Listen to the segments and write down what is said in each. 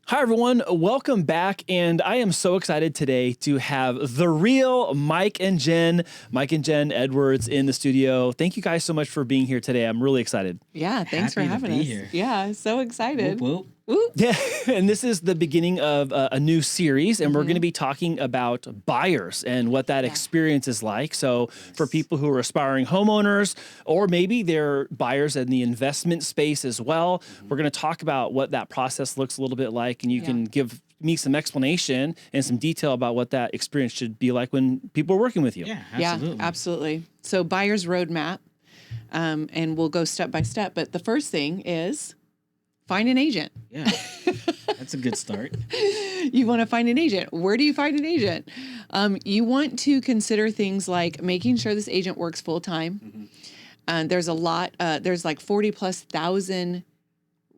Hi, everyone. Welcome back. And I am so excited today to have the real Mike and Jenn Edwards in the studio. Thank you guys so much for being here today. I'm really excited. Yeah, thanks for Happy to having be us. here. Yeah, so excited. Whoop, whoop. Woo. Yeah. And this is the beginning of a new series, and we're going to be talking about buyers and what that experience is like. So for people who are aspiring homeowners, or maybe they're buyers in the investment space as well, we're going to talk about what that process looks a little bit like, and you can give me some explanation and some detail about what that experience should be like when people are working with you. Yeah, absolutely. Yeah, absolutely. So buyer's roadmap, and we'll go step by step. But the first thing is find an agent. Yeah, that's a good start. You want to find an agent. Where do you find an agent? You want to consider things like making sure this agent works full time. There's there's like 40,000+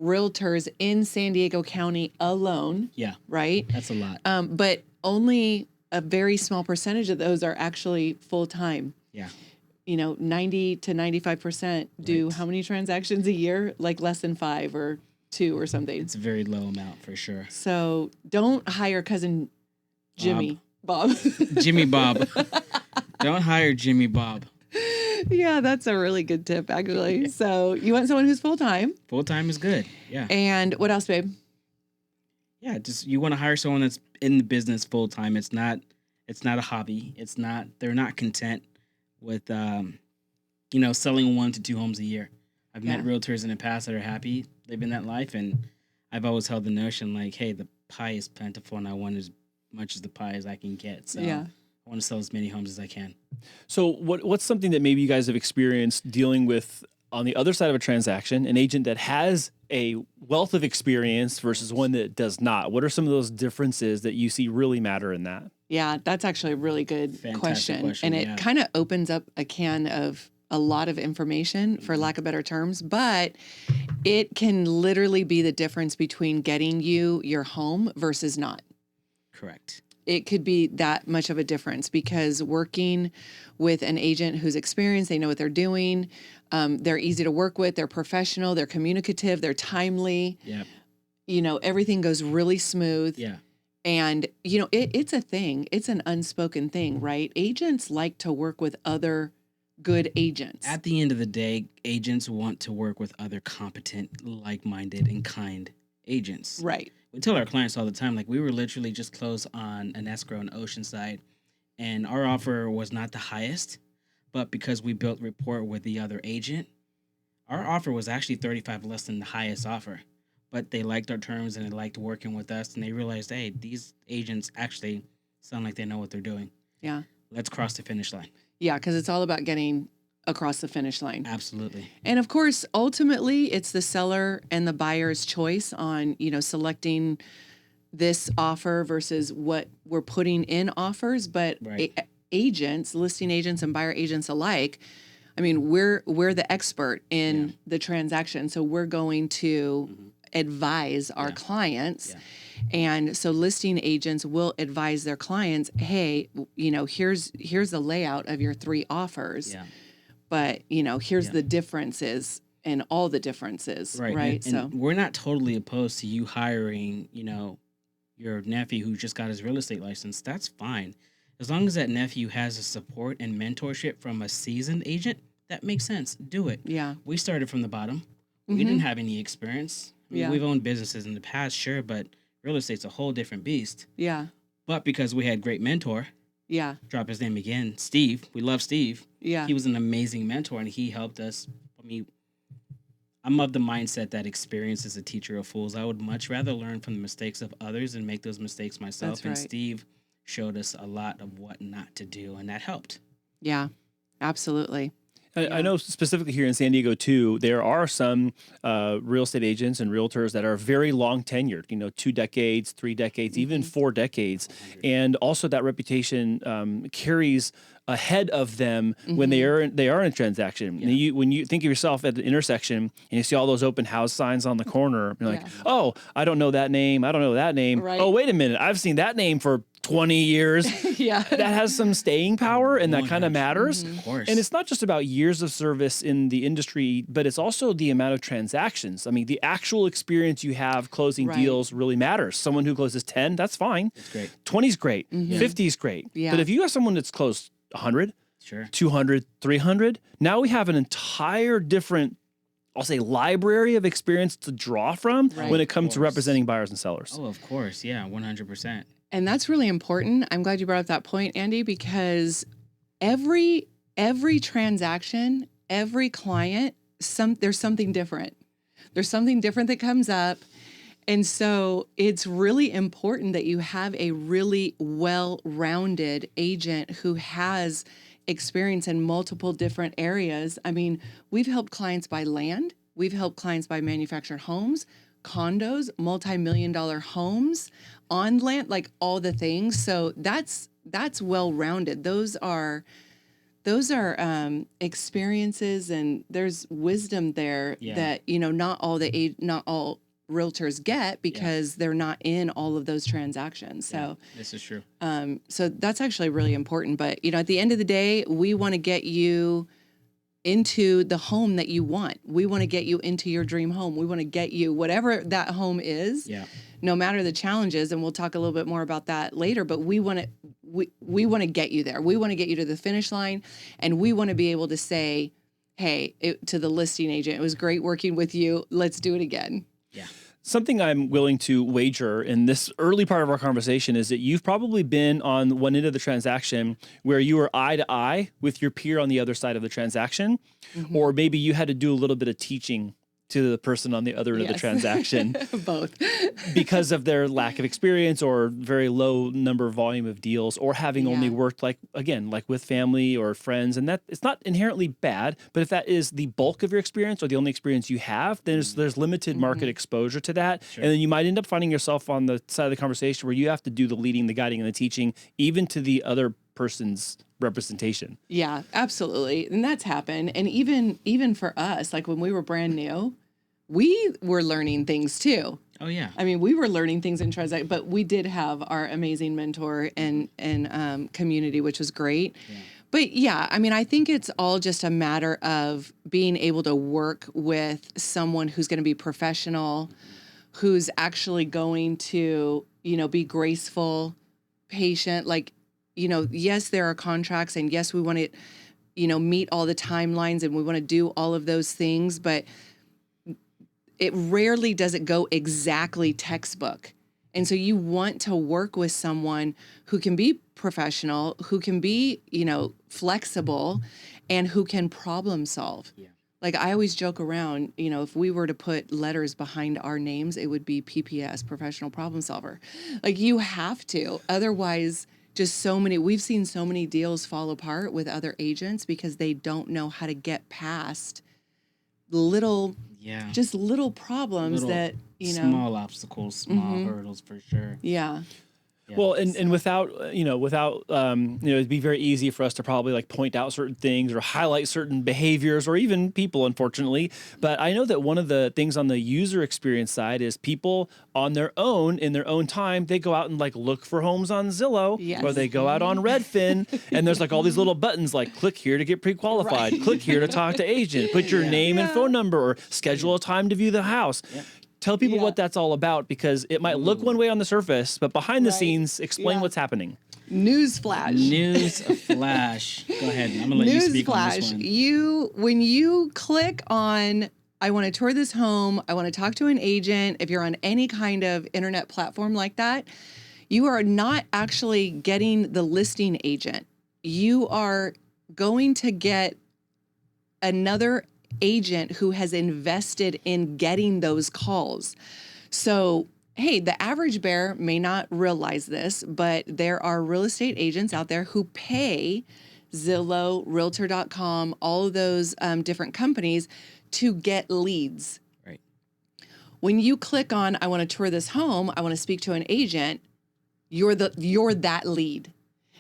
realtors in San Diego County alone. Yeah, right? that's a lot. But only a very small percentage of those are actually full time. Yeah, 90 to 95% do how many transactions a year? Like less than 5 or 2 or something. it's a very low amount for sure. So don't hire cousin Jimmy, Bob. Jimmy Bob. Don't hire Jimmy Bob. Yeah, that's a really good tip, actually. So you want someone who's full time. Full time is good. Yeah. And what else, babe? Yeah, just you want to hire someone that's in the business full time. It's not a hobby. They're not content with selling 1 to 2 homes a year. I've met realtors in the past that are happy living that life, and I've always held the notion like, hey, the pie is plentiful and I want as much as the pie as I can get. So I want to sell as many homes as I can. So what's something that maybe you guys have experienced dealing with on the other side of a transaction, an agent that has a wealth of experience versus one that does not? What are some of those differences that you see really matter in that? Yeah, that's actually a really good question. And it kind of opens up a can of a lot of information, for lack of better terms, but it can literally be the difference between getting you your home versus not. Correct. It could be that much of a difference, because working with an agent who's experienced, they know what they're doing, they're easy to work with, they're professional, they're communicative, they're timely. Yeah. Everything goes really smooth. Yeah. And, it's a thing. It's an unspoken thing, right? Agents like to work with other good agents. At the end of the day, agents want to work with other competent, like-minded, and kind agents. Right. We tell our clients all the time, like, we were literally just closed on an escrow in Oceanside, and our offer was not the highest, but because we built rapport with the other agent, our offer was actually 35 less than the highest offer. But they liked our terms and they liked working with us, and they realized, hey, these agents actually sound like they know what they're doing. Yeah. Let's cross the finish line. Yeah, because it's all about getting across the finish line. Absolutely. And of course, ultimately, it's the seller and the buyer's choice on, selecting this offer versus what we're putting in offers. But agents, listing agents and buyer agents alike, I mean, we're the expert in the transaction. So we're going to advise our clients. Yeah. And so listing agents will advise their clients, hey, here's the layout of your 3 offers. Yeah. But, here's the differences and all the differences, right? And we're not totally opposed to you hiring, your nephew who just got his real estate license. That's fine. As long as that nephew has a support and mentorship from a seasoned agent, that makes sense. Do it. Yeah. We started from the bottom. We didn't have any experience. We've owned businesses in the past, sure, but real estate's a whole different beast. Yeah. But because we had great mentor, drop his name again, Steve. We love Steve. Yeah. He was an amazing mentor, and he helped us. I'm of the mindset that experience is a teacher of fools. I would much rather learn from the mistakes of others and make those mistakes myself. That's right. And Steve showed us a lot of what not to do, and that helped. Yeah, absolutely. I know specifically here in San Diego, too, there are some real estate agents and realtors that are very long tenured, 2 decades, 3 decades, even 4 decades. And also that reputation carries ahead of them when they are in a transaction. Yeah. When you think of yourself at the intersection and you see all those open house signs on the corner, you're like, oh, I don't know that name. I don't know that name. Right. Oh, wait a minute. I've seen that name for 20 years. Yeah. That has some staying power, and that kind of matters. Of course. And it's not just about years of service in the industry, but it's also the amount of transactions. I mean, the actual experience you have closing deals really matters. Someone who closes 10, that's fine. It's great. 20 is great. 50 is great. Yeah. But if you have someone that's closed 100, Sure. 200, 300, now we have an entire different, I'll say, library of experience to draw from when it comes to representing buyers and sellers. Oh, of course. Yeah, 100%. And that's really important. I'm glad you brought up that point, Andy, because every transaction, every client, there's something different. There's something different that comes up. And so it's really important that you have a really well-rounded agent who has experience in multiple different areas. I mean, we've helped clients buy land. We've helped clients buy manufactured homes, condos, multi-million-dollar homes on land, like all the things. So that's well-rounded. Those are experiences, and there's wisdom there that, you know, not all realtors get because they're not in all of those transactions. So this is true. So that's actually really important. But, you know, at the end of the day, we want to get you into the home that you want. We want to get you into your dream home. We want to get you whatever that home is, no matter the challenges. And we'll talk a little bit more about that later, but we want to get you there. We want to get you to the finish line, and we want to be able to say, hey, to the listing agent, it was great working with you. Let's do it again. Yeah. Something I'm willing to wager in this early part of our conversation is that you've probably been on one end of the transaction where you were eye to eye with your peer on the other side of the transaction, or maybe you had to do a little bit of teaching to the person on the other end of the transaction. Both. Because of their lack of experience or very low number volume of deals, or having only worked like with family or friends. And that it's not inherently bad, but if that is the bulk of your experience or the only experience you have, then there's limited market exposure to that. Sure. And then you might end up finding yourself on the side of the conversation where you have to do the leading, the guiding, and the teaching, even to the other person's representation. Yeah, absolutely. And that's happened. And even for us, like when we were brand new, we were learning things too. Oh yeah. I mean, we were learning things in transact, but we did have our amazing mentor and community, which was great. Yeah. But yeah, I mean, I think it's all just a matter of being able to work with someone who's going to be professional, who's actually going to, you know, be graceful, patient, like, you know, yes, there are contracts, and yes, we want to, you know, meet all the timelines, and we want to do all of those things, but it rarely does it go exactly textbook. And so you want to work with someone who can be professional, who can be, you know, flexible, and who can problem solve. Yeah. Like I always joke around, you know, if we were to put letters behind our names, it would be PPS, professional problem solver. Like you have to, otherwise just we've seen so many deals fall apart with other agents because they don't know how to get past little problems that, you know. Small obstacles, small hurdles for sure. Yeah. Well, and without it'd be very easy for us to probably like point out certain things or highlight certain behaviors or even people, unfortunately. But I know that one of the things on the user experience side is people on their own, in their own time, they go out and like look for homes on Zillow, or they go out on Redfin, and there's like all these little buttons like click here to get pre-qualified, click here to talk to agent, put your name and phone number, or schedule a time to view the house. Yeah. Tell people what that's all about, because it might look one way on the surface, but behind the scenes, explain what's happening. News flash. Go ahead. I'm gonna let you speak on this one. When you click on, I want to tour this home, I want to talk to an agent, if you're on any kind of internet platform like that, you are not actually getting the listing agent. You are going to get another agent who has invested in getting those calls. So, hey, the average bear may not realize this, but there are real estate agents out there who pay Zillow, Realtor.com, all of those different companies to get leads. Right. When you click on, I want to tour this home, I want to speak to an agent, you're that lead.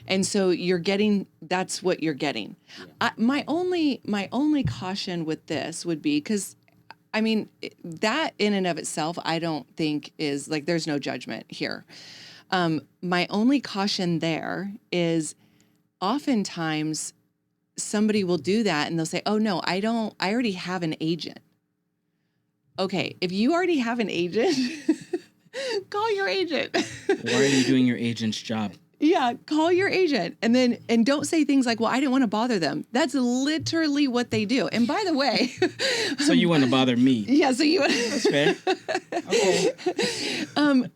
And so that's what you're getting. Yeah. My only caution with this would be, because, I mean, that in and of itself, I don't think is like, there's no judgment here. My only caution there is oftentimes somebody will do that and they'll say, oh no, I already have an agent. Okay, if you already have an agent, call your agent. Why are you doing your agent's job? Yeah, call your agent and don't say things like, well, I didn't want to bother them. That's literally what they do. And by the way, so you want to bother me? Yeah, so you That's fair. Okay.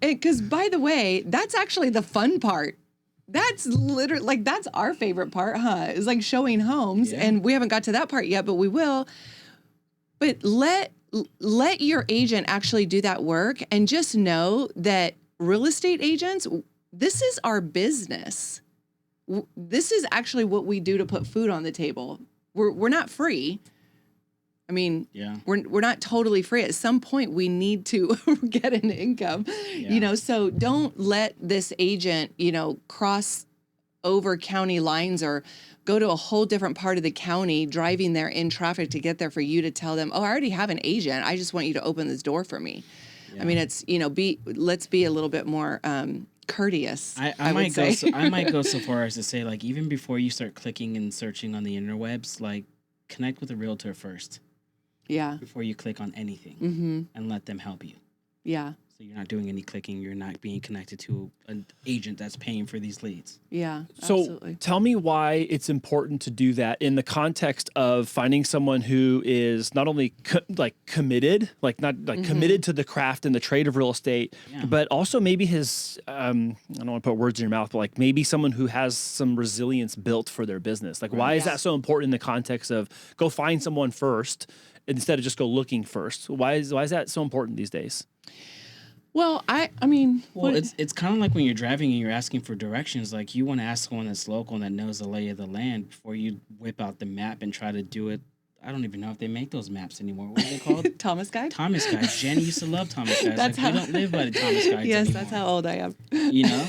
Because by the way, that's actually the fun part. That's literally like that's our favorite part, huh? Is like showing homes, and we haven't got to that part yet, but we will. But let your agent actually do that work, and just know that real estate agents, this is our business. This is actually what we do to put food on the table. We're not free. I mean, we're not totally free. At some point, we need to get an income, so don't let this agent, cross over county lines or go to a whole different part of the county, driving there in traffic to get there for you to tell them, oh, I already have an agent. I just want you to open this door for me. Yeah. I mean, it's, let's be a little bit more courteous. I might go so far as to say, like, even before you start clicking and searching on the interwebs, like, connect with a realtor first. Yeah. Before you click on anything, and let them help you. Yeah. So you're not doing any clicking. You're not being connected to an agent that's paying for these leads. Yeah. So absolutely. Tell me why it's important to do that in the context of finding someone who is not only committed, committed to the craft and the trade of real estate, but also maybe his, I don't want to put words in your mouth, but like maybe someone who has some resilience built for their business. Like, why is that so important in the context of go find someone first instead of just go looking first? Why is that so important these days? Well, I mean, it's kind of like when you're driving and you're asking for directions. Like, you want to ask someone that's local and that knows the lay of the land before you whip out the map and try to do it. I don't even know if they make those maps anymore. What are they called? Thomas Guide. Thomas Guide. Jenny used to love Thomas Guides. We don't live by the Thomas Guides Yes, anymore. that's how old I am. Yeah.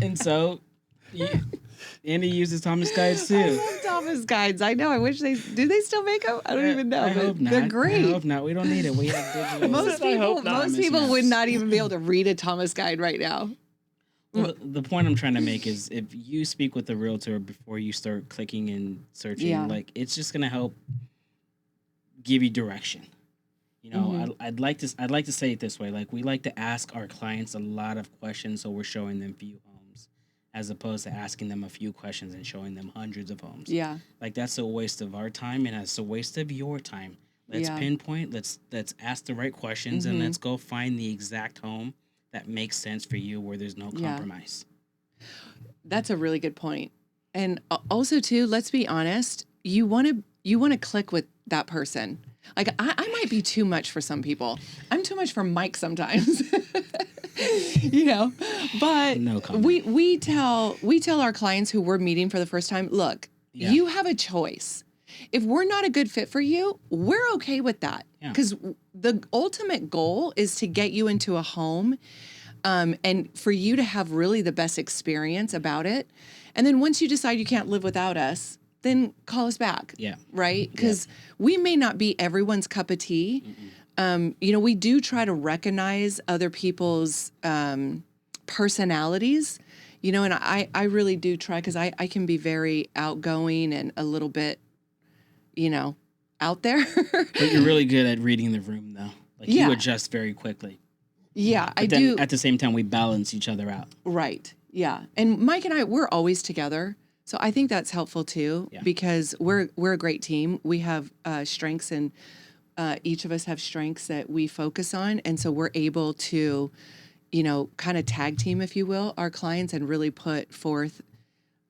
And so, Andy uses Thomas Guides too. I love Thomas Guides. I know. I wish do they still make them? I don't even know. I hope not. They're great. I hope not. We don't need it. We have digital. Most people would not even be able to read a Thomas Guide right now. Well, the point I'm trying to make is if you speak with the realtor before you start clicking and searching, like, it's just going to help give you direction. I'd like to say it this way. Like, we like to ask our clients a lot of questions, so we're showing them few homes, as opposed to asking them a few questions and showing them hundreds of homes. Yeah. Like, that's a waste of our time, and it's a waste of your time. Let's pinpoint, let's ask the right questions, and let's go find the exact home that makes sense for you where there's no compromise. That's a really good point. And also too, let's be honest, you want to click with that person. Like, I might be too much for some people. I'm too much for Mike sometimes. But no comment. we tell our clients who we're meeting for the first time, look, you have a choice. If we're not a good fit for you, we're okay with that. Because the ultimate goal is to get you into a home and for you to have really the best experience about it. And then once you decide you can't live without us, then call us back. Yeah. Right? Because we may not be everyone's cup of tea. We do try to recognize other people's personalities, and I really do try, because I can be very outgoing and a little bit, out there. But you're really good at reading the room, though. Like, you adjust very quickly. Yeah, but then, do. At the same time, we balance each other out. Right. Yeah. And Mike and I, we're always together. So I think that's helpful too, because we're a great team. We have strengths, and each of us have strengths that we focus on. And so we're able to, kind of tag team, if you will, our clients and really put forth,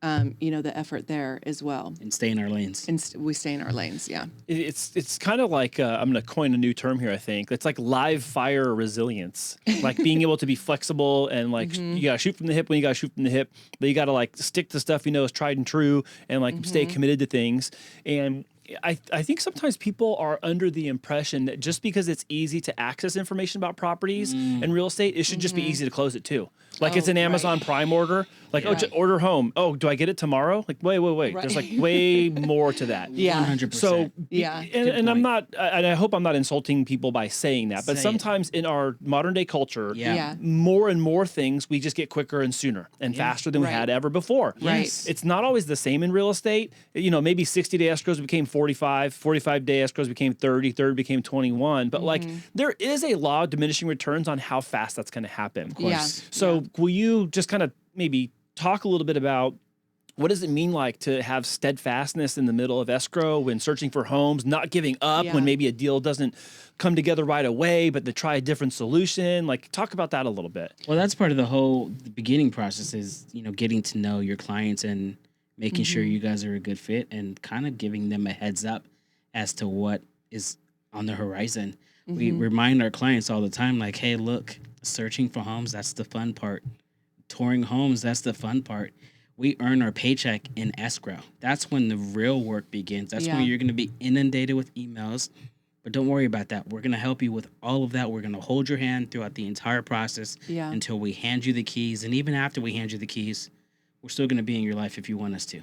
the effort there as well. And stay in our lanes. And we stay in our lanes, yeah. It's kind of like, I'm going to coin a new term here, I think. It's like live fire resilience. Like being able to be flexible and like, you got to shoot from the hip when you got to shoot from the hip, but you got to like stick to stuff is tried and true and like stay committed to things. And I think sometimes people are under the impression that just because it's easy to access information about properties and real estate, it should just be easy to close it too. Like it's an Amazon Prime order. Like, order home. Oh, do I get it tomorrow? Like, wait. Right. There's like way more to that. 100%. So, and I'm not, and I hope I'm not insulting people by saying that, but Say it. sometimes in our modern day culture, Yeah. more and more things, we just get quicker and sooner and faster than we had ever before. Yes. It's not always the same in real estate. You know, maybe 60-day escrows became 45, 45-day escrows became 30, 30 became 21. But like, there is a law of diminishing returns on how fast that's going to happen. Yeah. So will you just kind of maybe talk a little bit about what does it mean like to have steadfastness in the middle of escrow when searching for homes, not giving up when maybe a deal doesn't come together right away, but to try a different solution? Like, talk about that a little bit. Well, that's part of the beginning process is, getting to know your clients and making sure you guys are a good fit and kind of giving them a heads up as to what is on the horizon. We remind our clients all the time, like, hey, look, searching for homes, that's the fun part. Touring homes, that's the fun part. We earn our paycheck in escrow. That's when the real work begins. That's when you're going to be inundated with emails. But don't worry about that. We're going to help you with all of that. We're going to hold your hand throughout the entire process until we hand you the keys. And even after we hand you the keys, we're still going to be in your life if you want us to.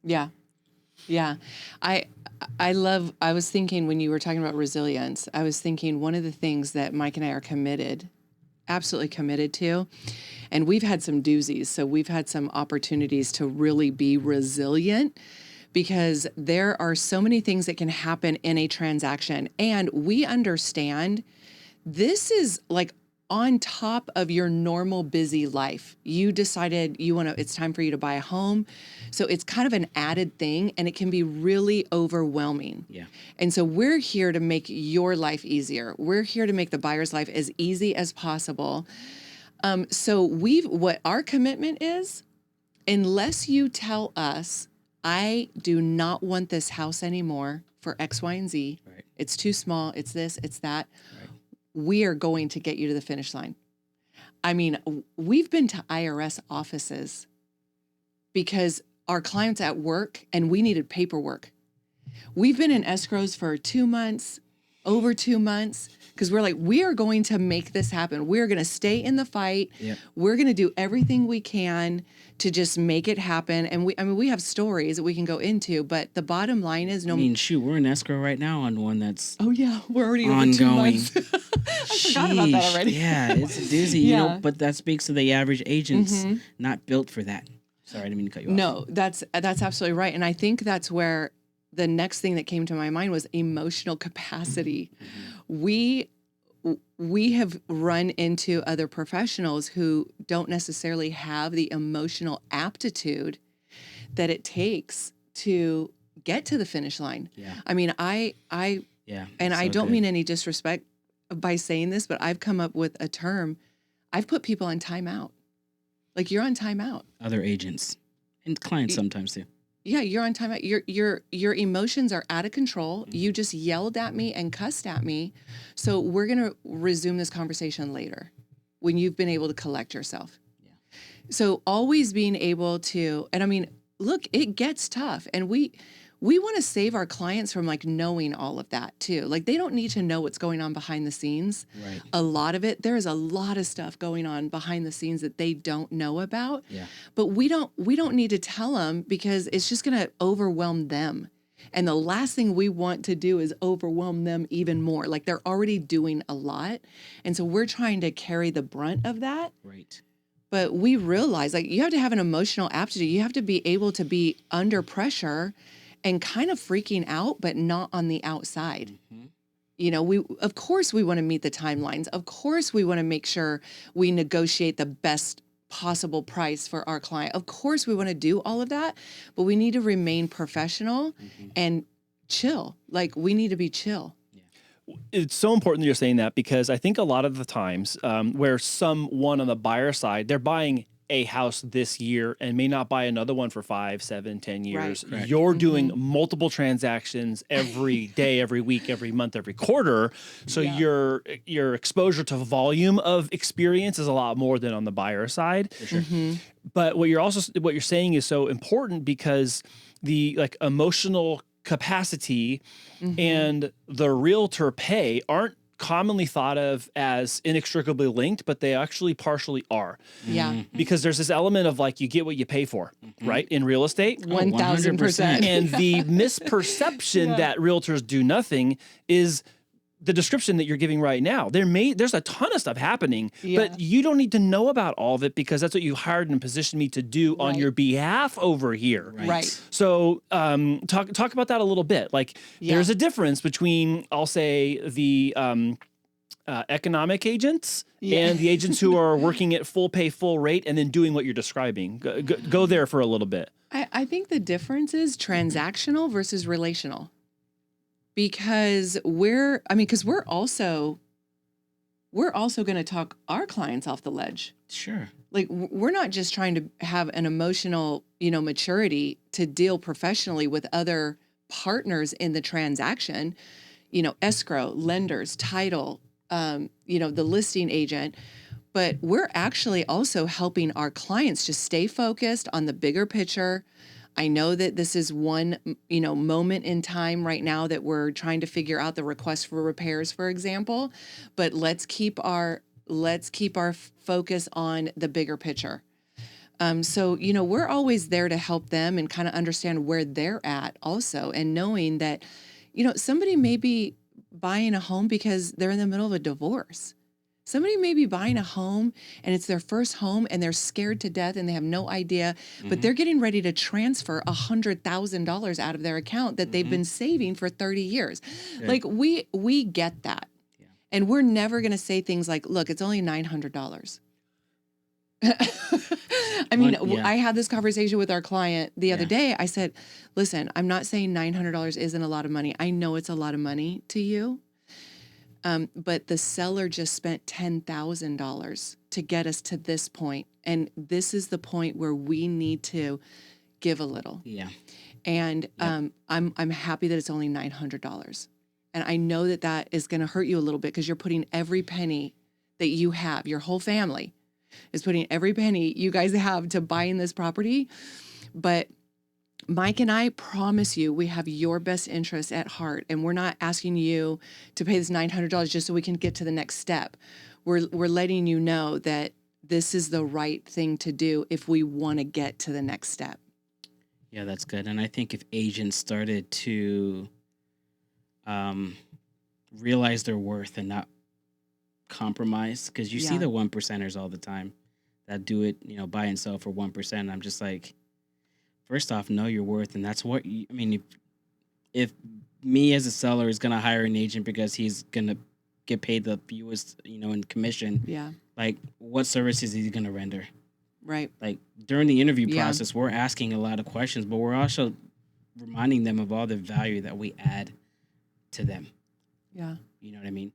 Yeah. Yeah. I was thinking when you were talking about resilience, I was thinking one of the things that Mike and I are absolutely committed to, and we've had some doozies. So we've had some opportunities to really be resilient because there are so many things that can happen in a transaction. And we understand this is like on top of your normal busy life. You decided it's time for you to buy a home. So it's kind of an added thing and it can be really overwhelming. Yeah. And so we're here to make your life easier. We're here to make the buyer's life as easy as possible. So what our commitment is, unless you tell us, I do not want this house anymore for X, Y, and Z. Right. It's too small. It's this, it's that. Right. We are going to get you to the finish line. I mean, we've been to IRS offices because our clients at work and we needed paperwork. We've been in escrows for 2 months, over 2 months, because we're like, we are going to make this happen. We're going to stay in the fight. Yep. We're going to do everything we can to just make it happen. And we have stories that we can go into, but the bottom line is we're in escrow right now on one that's oh yeah, we're already ongoing. over 2 months. I forgot about that already. Yeah, it's a doozy, but that speaks to the average agent's not built for that. Sorry, I didn't mean to cut you off. No, that's absolutely right. And I think that's where the next thing that came to my mind was emotional capacity. We have run into other professionals who don't necessarily have the emotional aptitude that it takes to get to the finish line. Yeah. I mean, I don't mean any disrespect by saying this, but I've come up with a term. I've put people on timeout. Like, you're on timeout. Other agents and clients sometimes too. Yeah, you're on timeout. Your emotions are out of control. You just yelled at me and cussed at me. So we're going to resume this conversation later when you've been able to collect yourself. Yeah. So always being able to, and I mean, look, it gets tough. And we want to save our clients from like knowing all of that too. Like, they don't need to know what's going on behind the scenes. Right. A lot of it, there is a lot of stuff going on behind the scenes that they don't know about. Yeah. But we don't need to tell them because it's just going to overwhelm them. And the last thing we want to do is overwhelm them even more. Like, they're already doing a lot. And so we're trying to carry the brunt of that. Right. But we realize, like, you have to have an emotional aptitude. You have to be able to be under pressure and kind of freaking out, but not on the outside. Of course we want to meet the timelines. Of course we want to make sure we negotiate the best possible price for our client. Of course we want to do all of that, but we need to remain professional and chill. Like, we need to be chill. It's so important that you're saying that, because I think a lot of the times where someone on the buyer side, they're buying a house this year and may not buy another one for 5, 7, 10 years. Right. You're doing multiple transactions every day, every week, every month, every quarter. So your exposure to volume of experience is a lot more than on the buyer side. For sure. But what you're saying is so important, because the emotional capacity and the realtor pay aren't commonly thought of as inextricably linked, but they actually partially are. Yeah. Because there's this element of like you get what you pay for, right? In real estate. 1,000%. And the misperception that realtors do nothing is the description that you're giving right now. There's a ton of stuff happening, but you don't need to know about all of it because that's what you hired and positioned me to do on your behalf over here. Right. So talk about that a little bit. Like there's a difference between, I'll say, the economic agents and the agents who are working at full pay, full rate, and then doing what you're describing. Go there for a little bit. I think the difference is transactional versus relational. Because we're also going to talk our clients off the ledge. Sure. Like we're not just trying to have an emotional, maturity to deal professionally with other partners in the transaction, escrow, lenders, title, the listing agent, but we're actually also helping our clients just stay focused on the bigger picture. I know that this is one, moment in time right now that we're trying to figure out the request for repairs, for example, but let's keep our focus on the bigger picture. So, we're always there to help them and kind of understand where they're at also. And knowing that, somebody may be buying a home because they're in the middle of a divorce. Somebody may be buying a home and it's their first home and they're scared to death and they have no idea, but they're getting ready to transfer $100,000 out of their account that they've been saving for 30 years. Yeah. Like we get that. Yeah. And we're never going to say things like, look, it's only $900. I mean, I had this conversation with our client the other day. I said, listen, I'm not saying $900 isn't a lot of money. I know it's a lot of money to you. But the seller just spent $10,000 to get us to this point. And this is the point where we need to give a little. Yeah. And I'm happy that it's only $900. And I know that that is going to hurt you a little bit because you're putting every penny that you have, your whole family is putting every penny you guys have to buying this property. But Mike and I promise you, we have your best interest at heart, and we're not asking you to pay this $900 just so we can get to the next step. We're letting you know that this is the right thing to do if we want to get to the next step. Yeah, that's good. And I think if agents started to realize their worth and not compromise, because you see the 1%ers all the time that do it, buy and sell for 1%. I'm just like, first off, know your worth, and that's what if me as a seller is gonna hire an agent because he's gonna get paid the fewest, in commission. Like, what service is he gonna render? Right. Like during the interview process, we're asking a lot of questions, but we're also reminding them of all the value that we add to them. Yeah. You know what I mean?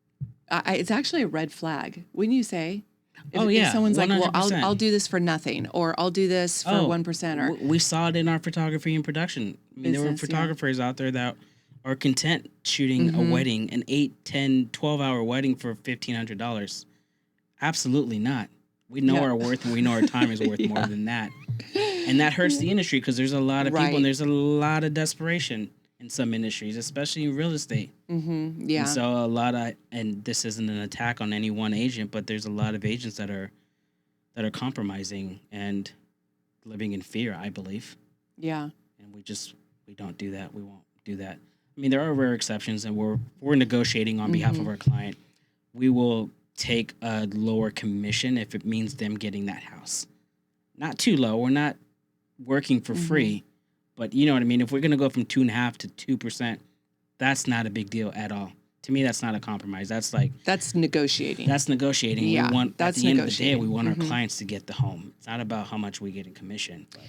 It's actually a red flag when you say. If someone's 100%. Like, well, I'll do this for nothing, or I'll do this for 1%. Or we saw it in our photography and production. I mean, there were photographers out there that are content shooting a wedding, an 8, 10, 12-hour wedding for $1,500. Absolutely not. We know our worth, and we know our time is worth more than that. And that hurts the industry because there's a lot of people and there's a lot of desperation in some industries, especially in real estate. Yeah. And so and this isn't an attack on any one agent, but there's a lot of agents that are compromising and living in fear, I believe. Yeah. And we don't do that. We won't do that. I mean, there are rare exceptions, and we're negotiating on behalf of our client. We will take a lower commission if it means them getting that house. Not too low. We're not working for free. But you know what I mean? If we're going to go from 2.5% to 2%, that's not a big deal at all. To me, that's not a compromise. That's negotiating. That's negotiating. Yeah, at the end of the day, we want our clients to get the home. It's not about how much we get in commission. But.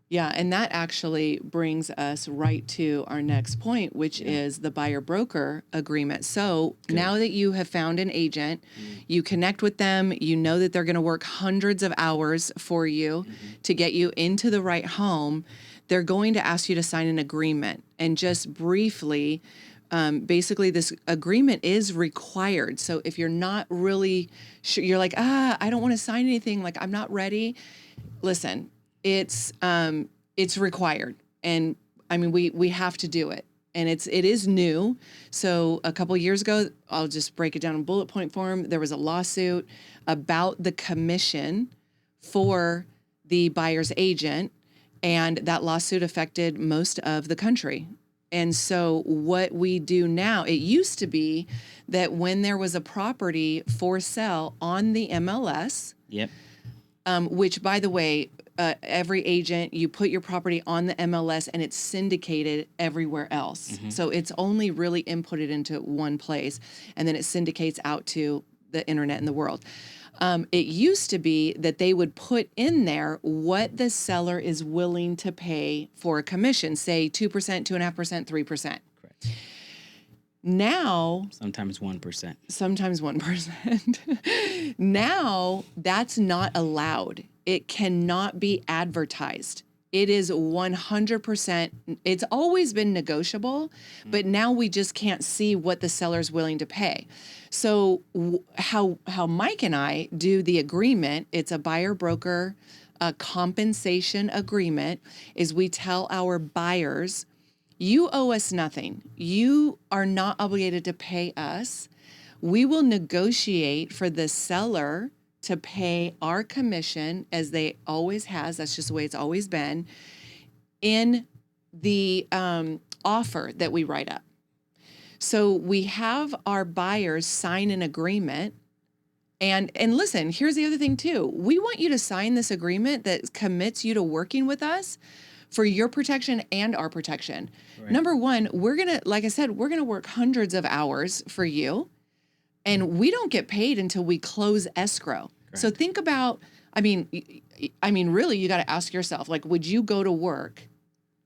Yeah, and that actually brings us right to our next point, which is the buyer-broker agreement. So now that you have found an agent, you connect with them, you know that they're going to work hundreds of hours for you to get you into the right home. They're going to ask you to sign an agreement. And just briefly, basically this agreement is required. So if you're not really sure, you're like, I don't want to sign anything, like I'm not ready. Listen, it's required. And I mean, we have to do it. and it is new. So a couple years ago, I'll just break it down in bullet point form. There was a lawsuit about the commission for the buyer's agent, and that lawsuit affected most of the country. And so what we do now, it used to be that when there was a property for sale on the MLS, Yep. which, by the way, every agent, you put your property on the MLS and it's syndicated everywhere else. So it's only really inputted into one place, and then it syndicates out to the internet and the world. It used to be that they would put in there what the seller is willing to pay for a commission, say 2%, 2.5%, 3%. Correct. Now, Sometimes 1%. sometimes 1%. Now, that's not allowed. It cannot be advertised. It is 100%. It's always been negotiable, but now we just can't see what the seller's willing to pay. So how Mike and I do the agreement, it's a buyer broker compensation agreement, is we tell our buyers, you owe us nothing. You are not obligated to pay us. We will negotiate for the seller to pay our commission, as they always has. That's just the way it's always been, in the offer that we write up. So we have our buyers sign an agreement. And listen, here's the other thing too. We want you to sign this agreement that commits you to working with us for your protection and our protection. Right. Number one, we're going to, like I said, we're going to work hundreds of hours for you, and we don't get paid until we close escrow. Correct. So think about, I mean, really, you got to ask yourself, like, would you go to work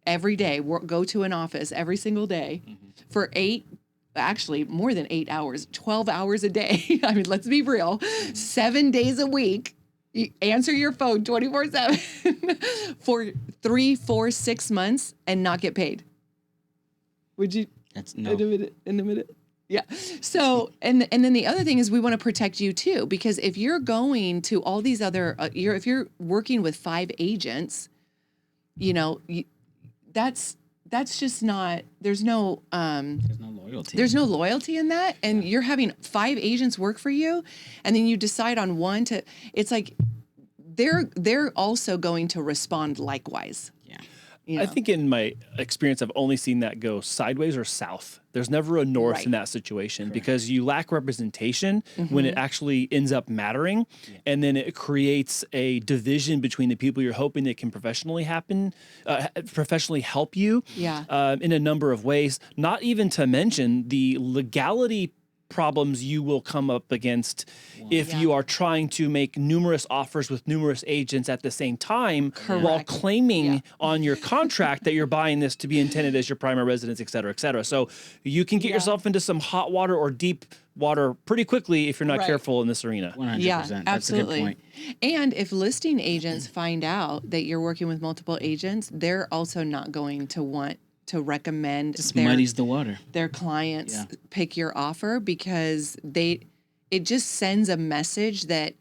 every day, go to an office every single day for actually more than 8 hours, 12 hours a day? I mean, let's be real, 7 days a week. You answer your phone 24/7 for 3, 4, 6 months and not get paid? Would you? That's no. In a minute. Yeah. So, and then the other thing is we want to protect you too, because if you're going to all these other, if you're working with 5 agents, that's just not, there's no loyalty. There's no loyalty in that. And you're having 5 agents work for you, and then you decide on one to, it's like, they're also going to respond likewise. I think in my experience, I've only seen that go sideways or south. There's never a north in that situation. Correct. Because you lack representation when it actually ends up mattering. Yeah. And then it creates a division between the people you're hoping that can professionally help you in a number of ways, not even to mention the legality problems you will come up against if you are trying to make numerous offers with numerous agents at the same time. Correct. While claiming on your contract that you're buying this to be intended as your primary residence, et cetera, et cetera. So you can get yourself into some hot water or deep water pretty quickly if you're not careful in this arena. 100%. Yeah, That's absolutely. a good point. And if listing agents find out that you're working with multiple agents, they're also not going to want to recommend muddies the water. Their clients pick your offer, because it just sends a message that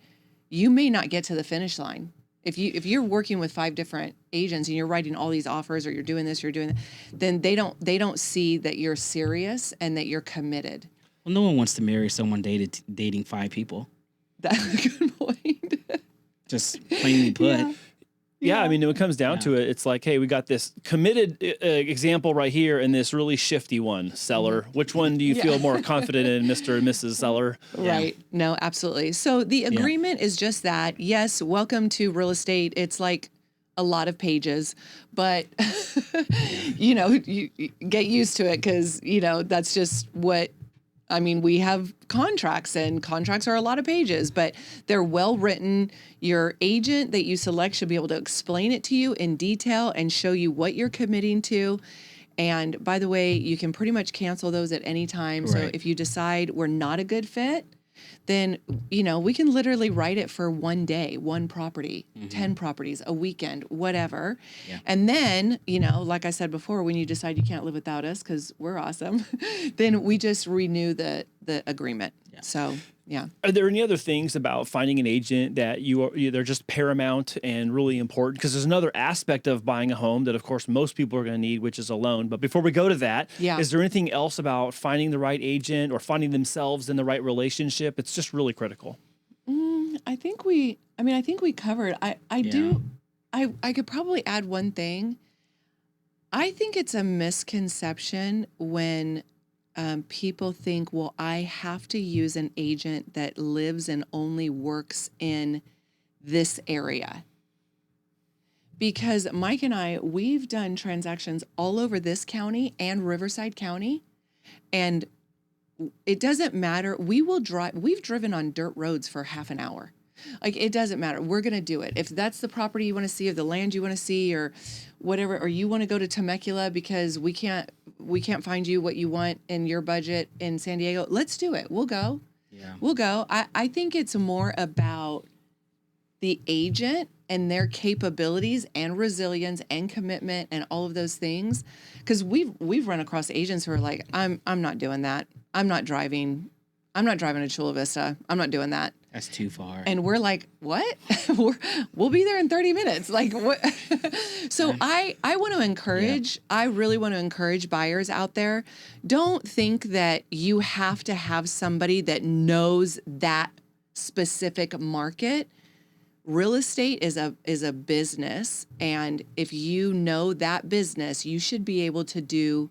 you may not get to the finish line. If you're working with 5 different agents and you're writing all these offers, or you're doing this, you're doing that, then they don't see that you're serious and that you're committed. Well, no one wants to marry someone dating 5 people. That's a good point. Just plainly put. Yeah, I mean, when it comes down to it, it's like, hey, we got this committed example right here and this really shifty one, seller. Which one do you feel more confident in, Mr. and Mrs. Seller? Right. No, absolutely. So the agreement is just that. Yes, welcome to real estate. It's like a lot of pages, but, you get used to it, because, that's just what, I mean, we have contracts, and contracts are a lot of pages, but they're well written. Your agent that you select should be able to explain it to you in detail and show you what you're committing to. And by the way, you can pretty much cancel those at any time. Right. So if you decide we're not a good fit, then, we can literally write it for one day, one property, 10 properties, a weekend, whatever. Yeah. And then, like I said before, when you decide you can't live without us because we're awesome, then we just renew the agreement. So, yeah. Are there any other things about finding an agent that they're just paramount and really important? Because there's another aspect of buying a home that, of course, most people are going to need, which is a loan. But before we go to that, is there anything else about finding the right agent or finding themselves in the right relationship? It's just really critical. I think we covered. I could probably add one thing. I think it's a misconception when people think, well, I have to use an agent that lives and only works in this area. Because Mike and I, we've done transactions all over this county and Riverside County, and it doesn't matter. We've driven on dirt roads for half an hour. Like, it doesn't matter. We're going to do it. If that's the property you want to see, if the land you want to see, or whatever, or you want to go to Temecula because we can't find you what you want in your budget in San Diego, let's do it. We'll go. Yeah. We'll go. I think it's more about the agent and their capabilities and resilience and commitment and all of those things. Because we've run across agents who are like, I'm not doing that. I'm not driving to Chula Vista. I'm not doing that. That's too far. And we're like, what? We'll be there in 30 minutes. Like, what? So I want to encourage, I really want to encourage buyers out there. Don't think that you have to have somebody that knows that specific market. Real estate is a business. And if you know that business, you should be able to do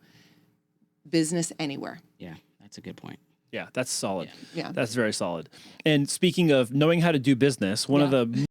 business anywhere. Yeah, that's a good point. Yeah, that's solid. Yeah. That's very solid. And speaking of knowing how to do business, one of the